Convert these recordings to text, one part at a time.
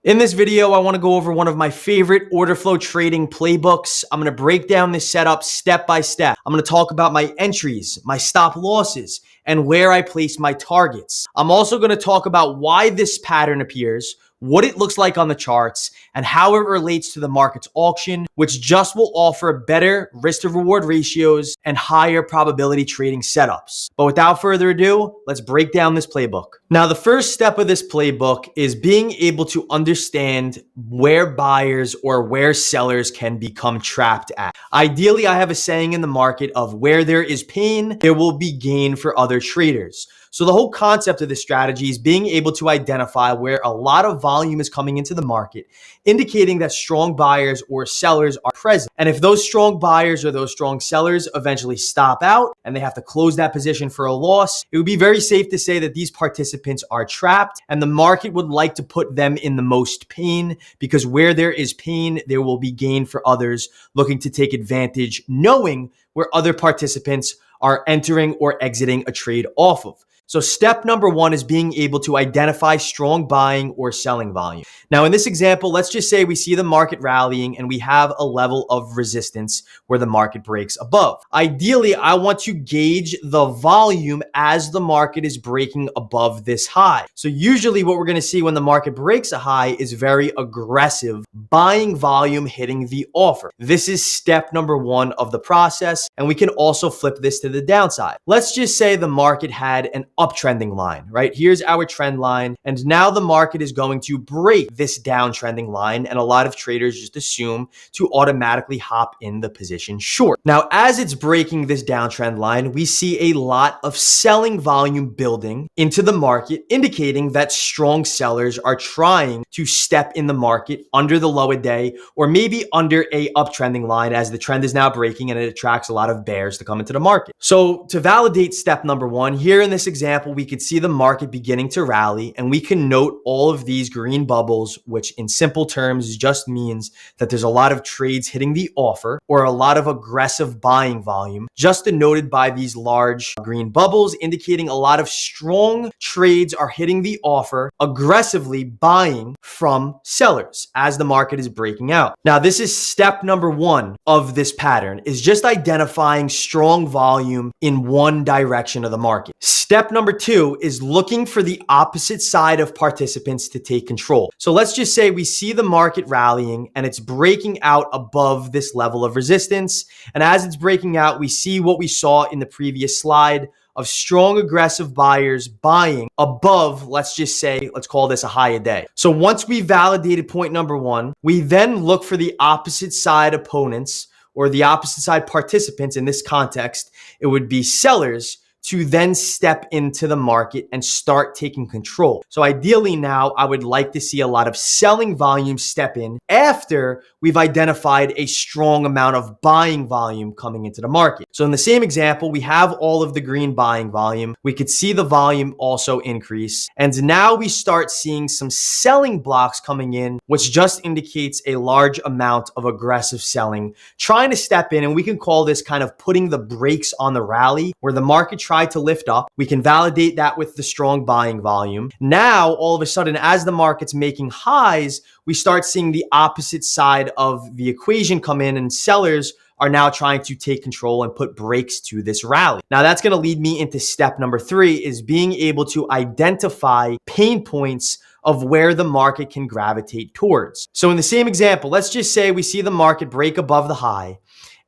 In this video, I want to go over one of my favorite order flow trading playbooks. I'm going to break down this setup step by step. I'm going to talk about my entries, my stop losses, and where I place my targets. I'm also going to talk about why this pattern appears, what it looks like on the charts, and how it relates to the market's auction, which just will offer better risk to reward ratios and higher probability trading setups. But without further ado, let's break down this playbook. Now, the first step of this playbook is being able to understand where buyers or where sellers can become trapped at. Ideally, I have a saying in the market of where there is pain, there will be gain for other traders. So the whole concept of this strategy is being able to identify where a lot of volume is coming into the market, indicating that strong buyers or sellers are present. And if those strong buyers or those strong sellers eventually stop out and they have to close that position for a loss, it would be very safe to say that these participants are trapped and the market would like to put them in the most pain, because where there is pain, there will be gain for others looking to take advantage, knowing where other participants are entering or exiting a trade off of. So step number one is being able to identify strong buying or selling volume. Now, in this example, let's just say we see the market rallying and we have a level of resistance where the market breaks above. Ideally, I want to gauge the volume as the market is breaking above this high. So usually what we're going to see when the market breaks a high is very aggressive buying volume hitting the offer. This is step number one of the process, and we can also flip this to the downside. Let's just say the market had an uptrending line, right? Here's our trend line. And now the market is going to break this downtrending line. And a lot of traders just assume to automatically hop in the position short. Now, as it's breaking this downtrend line, we see a lot of selling volume building into the market, indicating that strong sellers are trying to step in the market under the low a day, or maybe under a uptrending line, as the trend is now breaking and it attracts a lot of bears to come into the market. So to validate step number one, here in this example, we could see the market beginning to rally, and we can note all of these green bubbles, which in simple terms just means that there's a lot of trades hitting the offer or a lot of aggressive buying volume, just denoted by these large green bubbles, indicating a lot of strong trades are hitting the offer, aggressively buying from sellers as the market is breaking out. Now, this is step number one of this pattern, is just identifying strong volume in one direction of the market. Step number two is looking for the opposite side of participants to take control. So let's just say we see the market rallying and it's breaking out above this level of resistance. And as it's breaking out, we see what we saw in the previous slide of strong aggressive buyers buying above, let's just say, let's call this a high a day. So once we validated point number one, we then look for the opposite side opponents or the opposite side participants. In this context, it would be sellers, to then step into the market and start taking control. So ideally now, I would like to see a lot of selling volume step in after we've identified a strong amount of buying volume coming into the market. So in the same example, we have all of the green buying volume. We could see the volume also increase. And now we start seeing some selling blocks coming in, which just indicates a large amount of aggressive selling, trying to step in. And we can call this kind of putting the brakes on the rally, where the market tried to lift up. We can validate that with the strong buying volume. Now, all of a sudden, as the market's making highs, we start seeing the opposite side of the equation come in, and sellers are now trying to take control and put brakes to this rally. Now, that's going to lead me into step number three, is being able to identify pain points of where the market can gravitate towards. So in the same example, let's just say we see the market break above the high.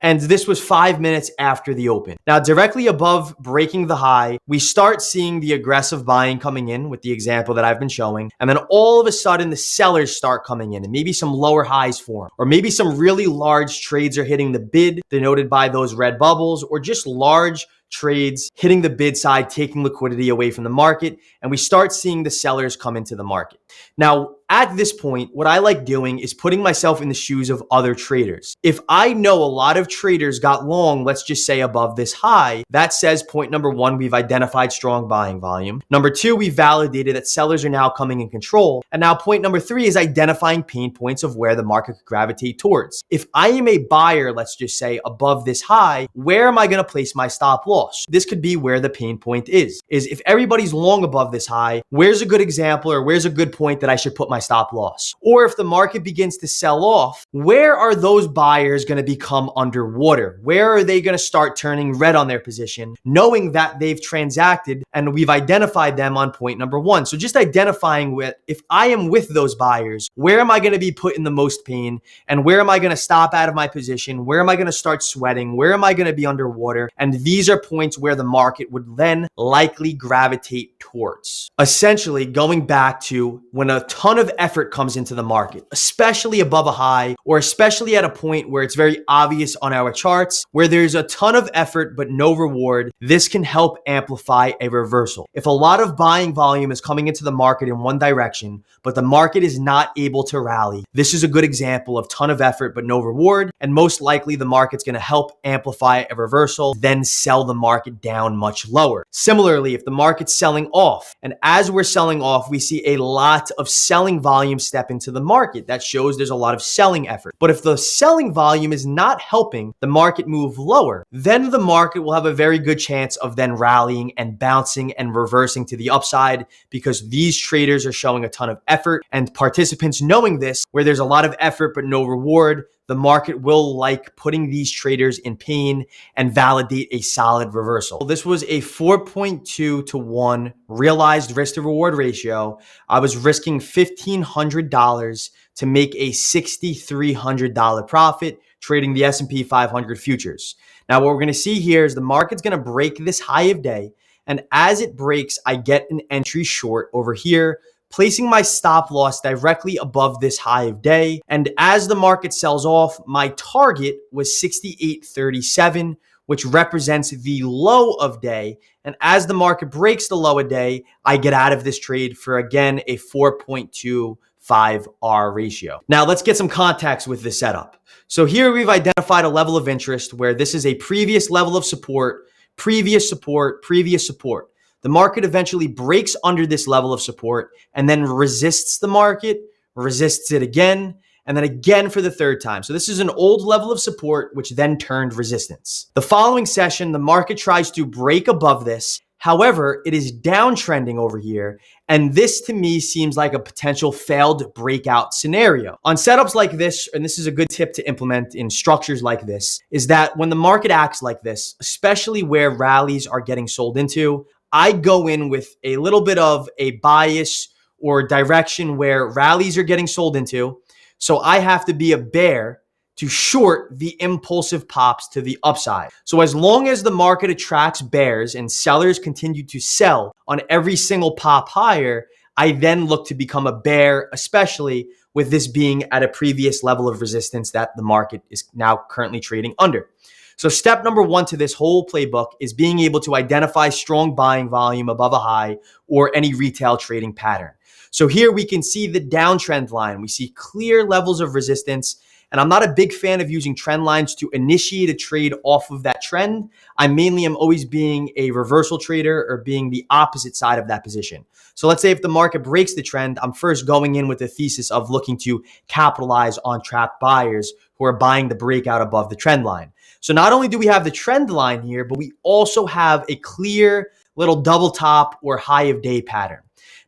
And this was 5 minutes after the open. Now, directly above breaking the high, we start seeing the aggressive buying coming in with the example that I've been showing. And then all of a sudden, the sellers start coming in and maybe some lower highs form, or maybe some really large trades are hitting the bid denoted by those red bubbles, or just large trades hitting the bid side, taking liquidity away from the market, and we start seeing the sellers come into the market. Now, at this point, what I like doing is putting myself in the shoes of other traders. If I know a lot of traders got long, let's just say above this high, that says point number one, we've identified strong buying volume. Number two, we validated that sellers are now coming in control. And now point number three is identifying pain points of where the market could gravitate towards. If I am a buyer, let's just say above this high, where am I going to place my stop loss? loss. This could be where the pain point is if everybody's long above this high, where's a good example or where's a good point that I should put my stop loss? Or if the market begins to sell off, where are those buyers going to become underwater? Where are they going to start turning red on their position, knowing that they've transacted and we've identified them on point number one? So just identifying if I am with those buyers, where am I going to be put in the most pain, and where am I going to stop out of my position? Where am I going to start sweating? Where am I going to be underwater? And these are points where the market would then likely gravitate towards. Essentially, going back to when a ton of effort comes into the market, especially above a high, or especially at a point where it's very obvious on our charts, where there's a ton of effort but no reward, this can help amplify a reversal. If a lot of buying volume is coming into the market in one direction, but the market is not able to rally, this is a good example of ton of effort but no reward, and most likely the market's going to help amplify a reversal, then sell the market down much lower. Similarly, if the market's selling off, and as we're selling off, we see a lot of selling volume step into the market. That shows there's a lot of selling effort. But if the selling volume is not helping the market move lower, then the market will have a very good chance of then rallying and bouncing and reversing to the upside, because these traders are showing a ton of effort, and participants knowing this, where there's a lot of effort but no reward, the market will like putting these traders in pain and validate a solid reversal. This was a 4.2 to 1 realized risk to reward ratio. I was risking $1,500 to make a $6,300 profit trading the S&P 500 futures. Now, what we're going to see here is the market's going to break this high of day. And as it breaks, I get an entry short over here, placing my stop loss directly above this high of day. And as the market sells off, my target was 68.37, which represents the low of day. And as the market breaks the low of day, I get out of this trade for, again, a 4.25 R ratio. Now let's get some context with this setup. So here we've identified a level of interest where this is a previous level of support, previous support, previous support. The market eventually breaks under this level of support and then resists the market, resists it again, and then again for the third time. So this is an old level of support, which then turned resistance. The following session, the market tries to break above this. However, it is downtrending over here. And this to me seems like a potential failed breakout scenario. On setups like this, and this is a good tip to implement in structures like this, is that when the market acts like this, especially where rallies are getting sold into, I go in with a little bit of a bias or direction where rallies are getting sold into. So I have to be a bear to short the impulsive pops to the upside. So as long as the market attracts bears and sellers continue to sell on every single pop higher, I then look to become a bear, especially with this being at a previous level of resistance that the market is now currently trading under. So step number one to this whole playbook is being able to identify strong buying volume above a high or any retail trading pattern. So here we can see the downtrend line. We see clear levels of resistance. And I'm not a big fan of using trend lines to initiate a trade off of that trend. I mainly am always being a reversal trader or being the opposite side of that position. So let's say if the market breaks the trend, I'm first going in with the thesis of looking to capitalize on trapped buyers who are buying the breakout above the trend line. So not only do we have the trend line here, but we also have a clear little double top or high of day pattern.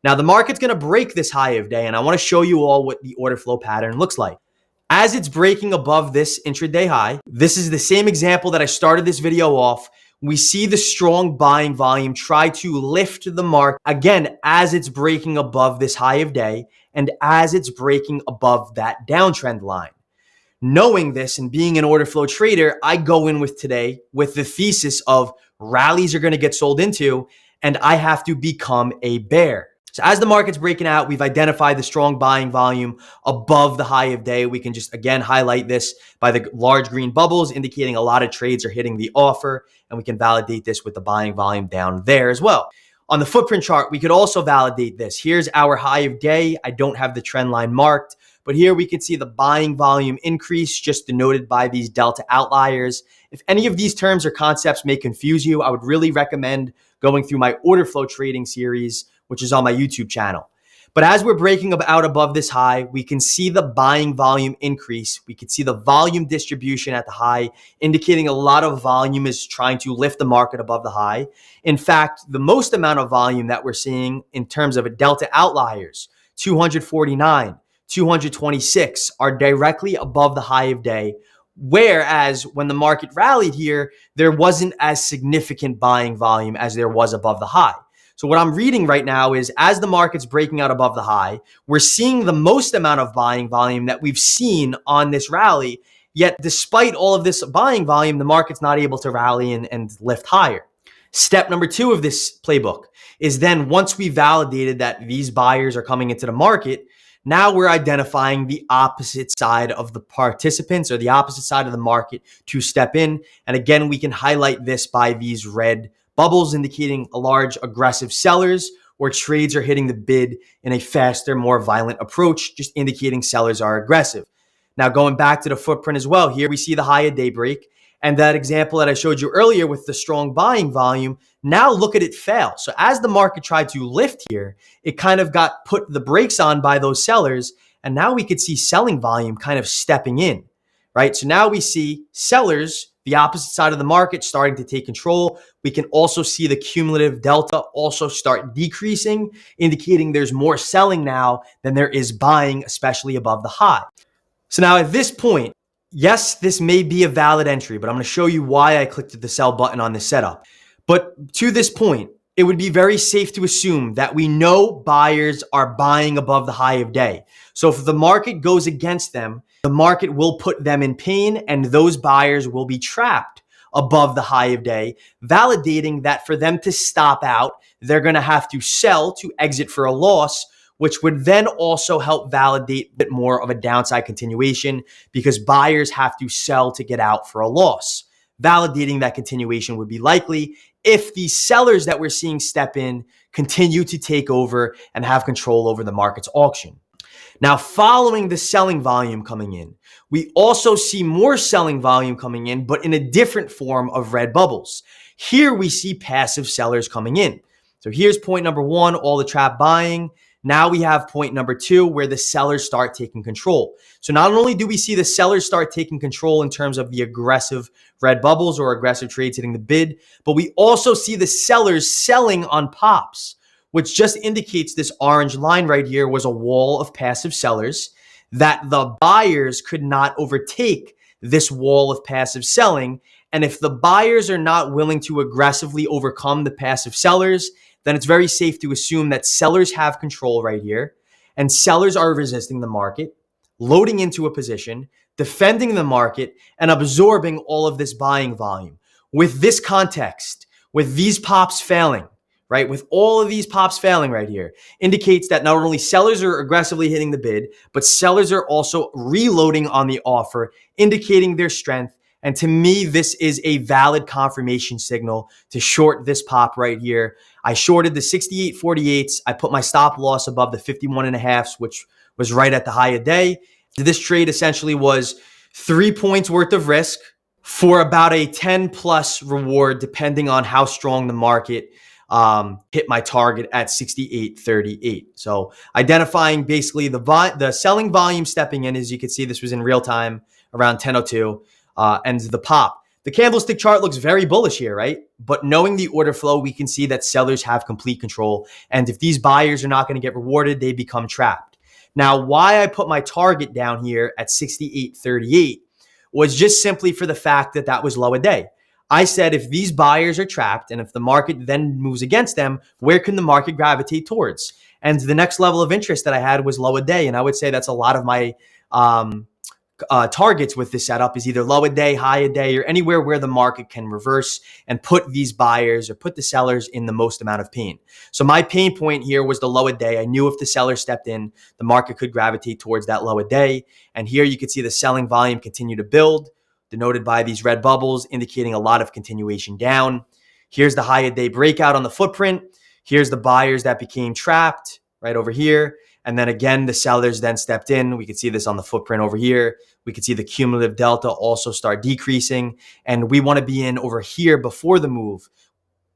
Now the market's going to break this high of day, and I want to show you all what the order flow pattern looks like. As it's breaking above this intraday high, this is the same example that I started this video off. We see the strong buying volume try to lift the market again as it's breaking above this high of day and as it's breaking above that downtrend line. Knowing this and being an order flow trader, I go in with today with the thesis of rallies are going to get sold into and I have to become a bear. So as the market's breaking out, we've identified the strong buying volume above the high of day. We can just, again, highlight this by the large green bubbles, indicating a lot of trades are hitting the offer, and we can validate this with the buying volume down there as well. On the footprint chart, we could also validate this. Here's our high of day. I don't have the trend line marked, but here we can see the buying volume increase just denoted by these delta outliers. If any of these terms or concepts may confuse you, I would really recommend going through my order flow trading series, which is on my YouTube channel. But as we're breaking out above this high, we can see the buying volume increase. We can see the volume distribution at the high, indicating a lot of volume is trying to lift the market above the high. In fact, the most amount of volume that we're seeing in terms of a delta outliers, 249, 226, are directly above the high of day. Whereas when the market rallied here, there wasn't as significant buying volume as there was above the high. So what I'm reading right now is as the market's breaking out above the high, we're seeing the most amount of buying volume that we've seen on this rally. Yet despite all of this buying volume, the market's not able to rally and lift higher. Step number 2 of this playbook is then once we validated that these buyers are coming into the market, now we're identifying the opposite side of the participants or the opposite side of the market to step in. And again, we can highlight this by these red bubbles indicating a large aggressive sellers or trades are hitting the bid in a faster, more violent approach, just indicating sellers are aggressive. Now, going back to the footprint as well, here we see the high at daybreak. And that example that I showed you earlier with the strong buying volume, now look at it fail. So as the market tried to lift here, it kind of got put the brakes on by those sellers. And now we could see selling volume kind of stepping in, right? So now we see sellers, the opposite side of the market, starting to take control. We can also see the cumulative delta also start decreasing, indicating there's more selling now than there is buying, especially above the high. So now at this point, yes, this may be a valid entry, but I'm going to show you why I clicked the sell button on this setup. But to this point, it would be very safe to assume that we know buyers are buying above the high of day. So if the market goes against them, the market will put them in pain and those buyers will be trapped above the high of day, validating that for them to stop out, they're going to have to sell to exit for a loss, which would then also help validate a bit more of a downside continuation because buyers have to sell to get out for a loss. Validating that continuation would be likely if the sellers that we're seeing step in continue to take over and have control over the market's auction. Now, following the selling volume coming in, we also see more selling volume coming in, but in a different form of red bubbles. Here we see passive sellers coming in. So here's point number 1, all the trap buying. Now we have point number 2 where the sellers start taking control. So not only do we see the sellers start taking control in terms of the aggressive red bubbles or aggressive trades hitting the bid, but we also see the sellers selling on pops, which just indicates this orange line right here was a wall of passive sellers that the buyers could not overtake this wall of passive selling. And if the buyers are not willing to aggressively overcome the passive sellers, then it's very safe to assume that sellers have control right here and sellers are resisting the market, loading into a position, defending the market, and absorbing all of this buying volume. With this context, with these pops failing, right, with all of these pops failing right here, indicates that not only sellers are aggressively hitting the bid, but sellers are also reloading on the offer, indicating their strength. And to me, this is a valid confirmation signal to short this pop right here. I shorted the 68.48s. I put my stop loss above the 51.5s, which was right at the high of day. This trade essentially was 3 points worth of risk for about a 10 plus reward, depending on how strong the market hit my target at 68.38. So identifying basically the selling volume stepping in, as you can see, this was in real time around 10:02. And the pop. The candlestick chart looks very bullish here, right? But knowing the order flow, we can see that sellers have complete control. And if these buyers are not going to get rewarded, they become trapped. Now, why I put my target down here at 68.38 was just simply for the fact that that was low a day. I said if these buyers are trapped and if the market then moves against them, where can the market gravitate towards? And the next level of interest that I had was low a day. And I would say that's a lot of my targets with this setup is either low a day, high a day, or anywhere where the market can reverse and put these buyers or put the sellers in the most amount of pain. So my pain point here was the low a day. I knew if the seller stepped in, the market could gravitate towards that low a day. And here you could see the selling volume continue to build, denoted by these red bubbles, indicating a lot of continuation down. Here's the high a day breakout on the footprint. Here's the buyers that became trapped right over here. And then again, the sellers then stepped in. We could see this on the footprint over here. We could see the cumulative delta also start decreasing. And we want to be in over here before the move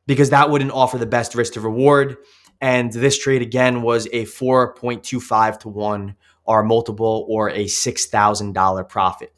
because that wouldn't offer the best risk to reward. And this trade again was a 4.25 to 1 R multiple, or a $6,000 profit.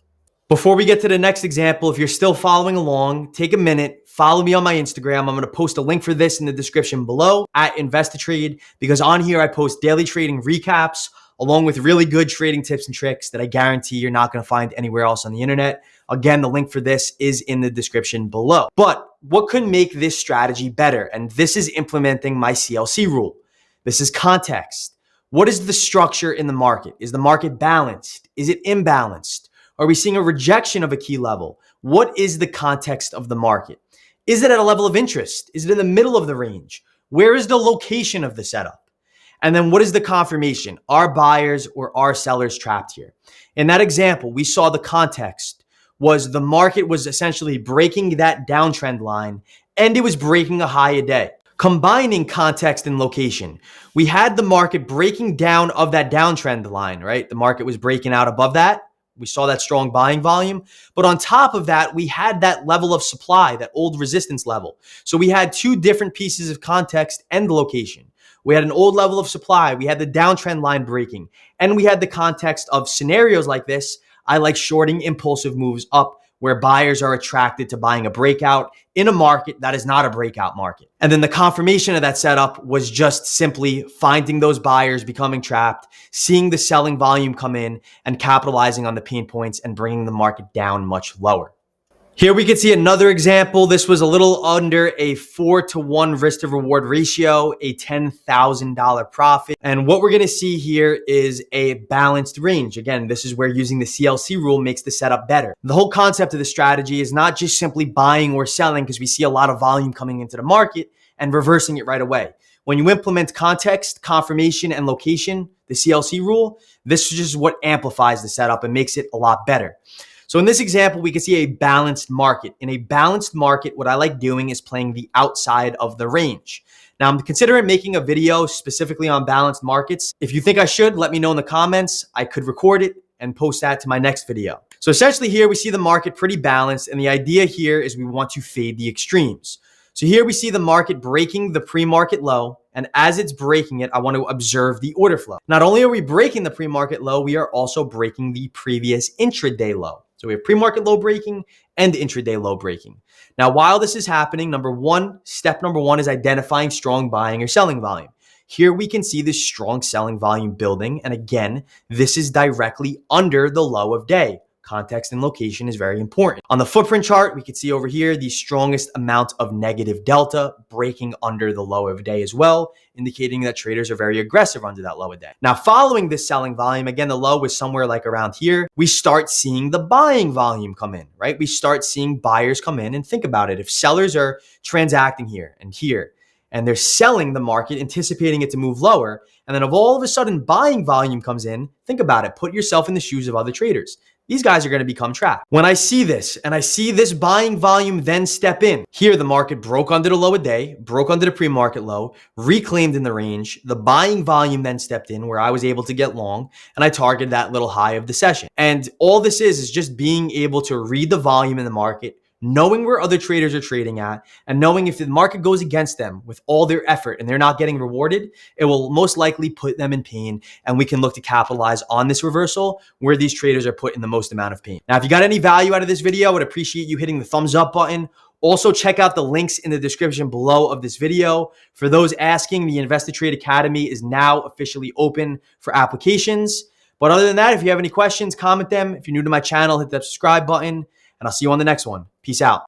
Before we get to the next example, if you're still following along, take a minute, follow me on my Instagram. I'm going to post a link for this in the description below at InvestiTrade, because on here I post daily trading recaps along with really good trading tips and tricks that I guarantee you're not going to find anywhere else on the internet. Again, the link for this is in the description below. But what could make this strategy better? And this is implementing my CLC rule. This is context. What is the structure in the market? Is the market balanced? Is it imbalanced? Are we seeing a rejection of a key level? What is the context of the market? Is it at a level of interest? Is it in the middle of the range? Where is the location of the setup? And then what is the confirmation? Are buyers or are sellers trapped here? In that example, we saw the context was the market was essentially breaking that downtrend line, and it was breaking a high a day. Combining context and location, we had the market breaking down of that downtrend line, right? The market was breaking out above that. We saw that strong buying volume. But on top of that, we had that level of supply, that old resistance level. So we had two different pieces of context and location. We had an old level of supply. We had the downtrend line breaking. And we had the context of scenarios like this. I like shorting impulsive moves up, where buyers are attracted to buying a breakout in a market that is not a breakout market. And then the confirmation of that setup was just simply finding those buyers becoming trapped, seeing the selling volume come in, and capitalizing on the pain points and bringing the market down much lower. Here we can see another example. This was a little under a 4 to 1 risk to reward ratio, a $10,000 profit. And what we're going to see here is a balanced range. Again, this is where using the CLC rule makes the setup better. The whole concept of the strategy is not just simply buying or selling, because we see a lot of volume coming into the market and reversing it right away. When you implement context, confirmation, and location, the CLC rule, this is just what amplifies the setup and makes it a lot better. So in this example, we can see a balanced market. In a balanced market, what I like doing is playing the outside of the range. Now, I'm considering making a video specifically on balanced markets. If you think I should, let me know in the comments. I could record it and post that to my next video. So essentially here, we see the market pretty balanced. And the idea here is we want to fade the extremes. So here we see the market breaking the pre-market low. And as it's breaking it, I want to observe the order flow. Not only are we breaking the pre-market low, we are also breaking the previous intraday low. So we have pre-market low breaking and intraday low breaking. Now, while this is happening, step number one is identifying strong buying or selling volume. Here we can see this strong selling volume building. And again, this is directly under the low of day. Context and location is very important. On the footprint chart, we can see over here the strongest amount of negative delta breaking under the low of day as well, indicating that traders are very aggressive under that low of day. Now, following this selling volume, again, the low was somewhere like around here, we start seeing the buying volume come in, right? We start seeing buyers come in, and think about it. If sellers are transacting here, and they're selling the market, anticipating it to move lower, and then if all of a sudden buying volume comes in, think about it. Put yourself in the shoes of other traders. These guys are going to become trapped. When I see this and I see this buying volume then step in, here the market broke under the low a day, broke under the pre-market low, reclaimed in the range. The buying volume then stepped in where I was able to get long, and I targeted that little high of the session. And all this is just being able to read the volume in the market, knowing where other traders are trading at, and knowing if the market goes against them with all their effort and they're not getting rewarded, it will most likely put them in pain, and we can look to capitalize on this reversal where these traders are put in the most amount of pain. Now, if you got any value out of this video, I would appreciate you hitting the thumbs up button. Also, check out the links in the description below of this video. For those asking, the InvestiTrade Academy is now officially open for applications. But other than that, if you have any questions, comment them. If you're new to my channel, hit that subscribe button, and I'll see you on the next one. Peace out.